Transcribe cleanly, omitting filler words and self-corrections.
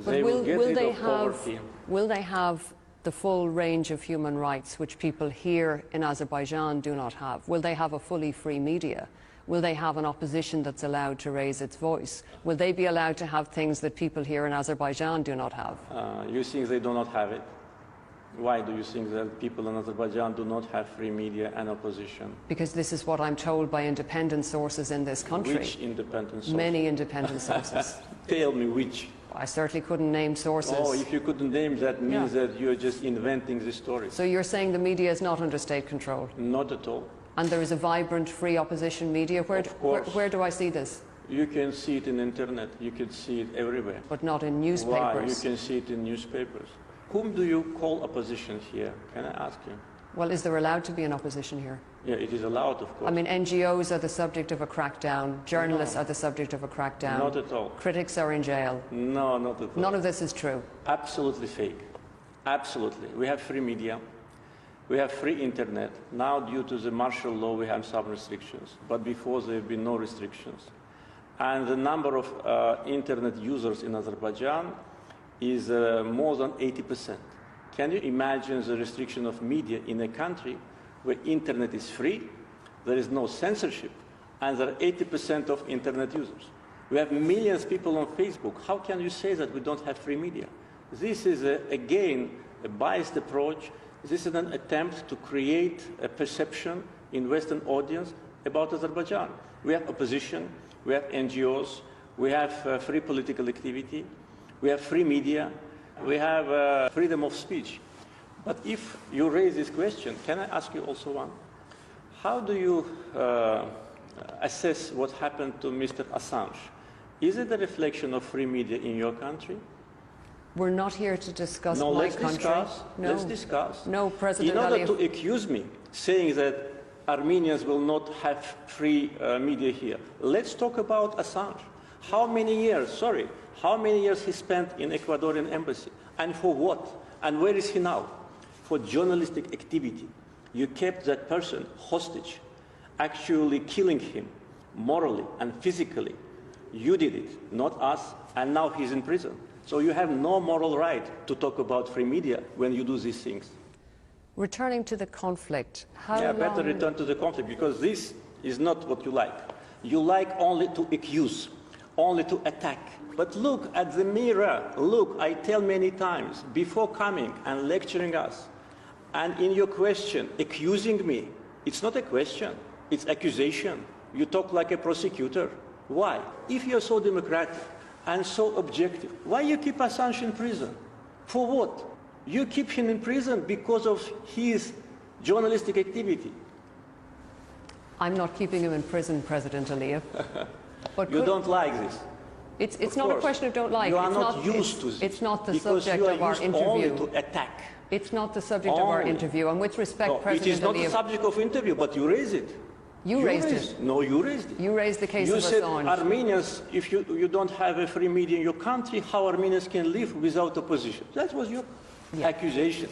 They will get rid of poverty. Will they have the full range of human rights which people here in Azerbaijan do not have? Will they have a fully free media? Will they have an opposition that's allowed to raise its voice? Will they be allowed to have things that people here in Azerbaijan do not have? You think they do not have it? Why do you think that people in Azerbaijan do not have free media and opposition? Because this is what I'm told by independent sources in this country. Which independent sources? Many independent sources. Tell me which. I certainly couldn't name sources. Oh, if you couldn't name, that means that you're just inventing the story. So you're saying the media is not under state control? Not at all. And there is a vibrant, free opposition media? Where do I see this? You can see it in the internet. You can see it everywhere. But not in newspapers? Why? You can see it in newspapers. Whom do you call opposition here? Can I ask you? Well, is there allowed to be an opposition here? Yeah, it is allowed, of course. I mean, NGOs are the subject of a crackdown. Journalists are the subject of a crackdown. Not at all. Critics are in jail. No, not at all. None of this is true. Absolutely fake. Absolutely. We have free media. We have free internet. Now, due to the martial law, we have some restrictions. But before, there have been no restrictions. And the number of internet users in Azerbaijan is more than 80%. Can you imagine the restriction of media in a country where internet is free, there is no censorship, and there are 80% of internet users? We have millions of people on Facebook. How can you say that we don't have free media? This is, again, a biased approach. This is an attempt to create a perception in Western audience about Azerbaijan. We have opposition, we have NGOs, we have free political activity, we have free media, we have freedom of speech. But if you raise this question, can I ask you also one? How do you assess what happened to Mr. Assange? Is it a reflection of free media in your country? We're not here to discuss no, my let's country. Discuss. No. Let's discuss. No, President In order Aliyev. to accuse me, saying that Armenians will not have free media here, let's talk about Assange. How many years he spent in Ecuadorian embassy? And for what? And where is he now? For journalistic activity. You kept that person hostage, actually killing him morally and physically. You did it, not us, and now he's in prison. So you have no moral right to talk about free media when you do these things. Returning to the conflict, how long... better return to the conflict, because this is not what you like. You like only to accuse, only to attack. But look at the mirror. Look, I tell many times, before coming and lecturing us, and in your question, accusing me, it's not a question, it's accusation. You talk like a prosecutor. Why? If you're so democratic and so objective, why you keep Assange in prison? For what? You keep him in prison because of his journalistic activity. I'm not keeping him in prison, President Aliyev. But you don't like this. It's not a question of don't like. You are not used to this. It's not the subject of our interview. Only to attack. It's not the subject of our interview. And with respect, President Aliyev... It is not the subject of interview, but you raise it. You raised it. No, you raised it. You raised the case of Assange. You said Armenians, if you don't have a free media in your country, how Armenians can live without opposition? That was your accusation.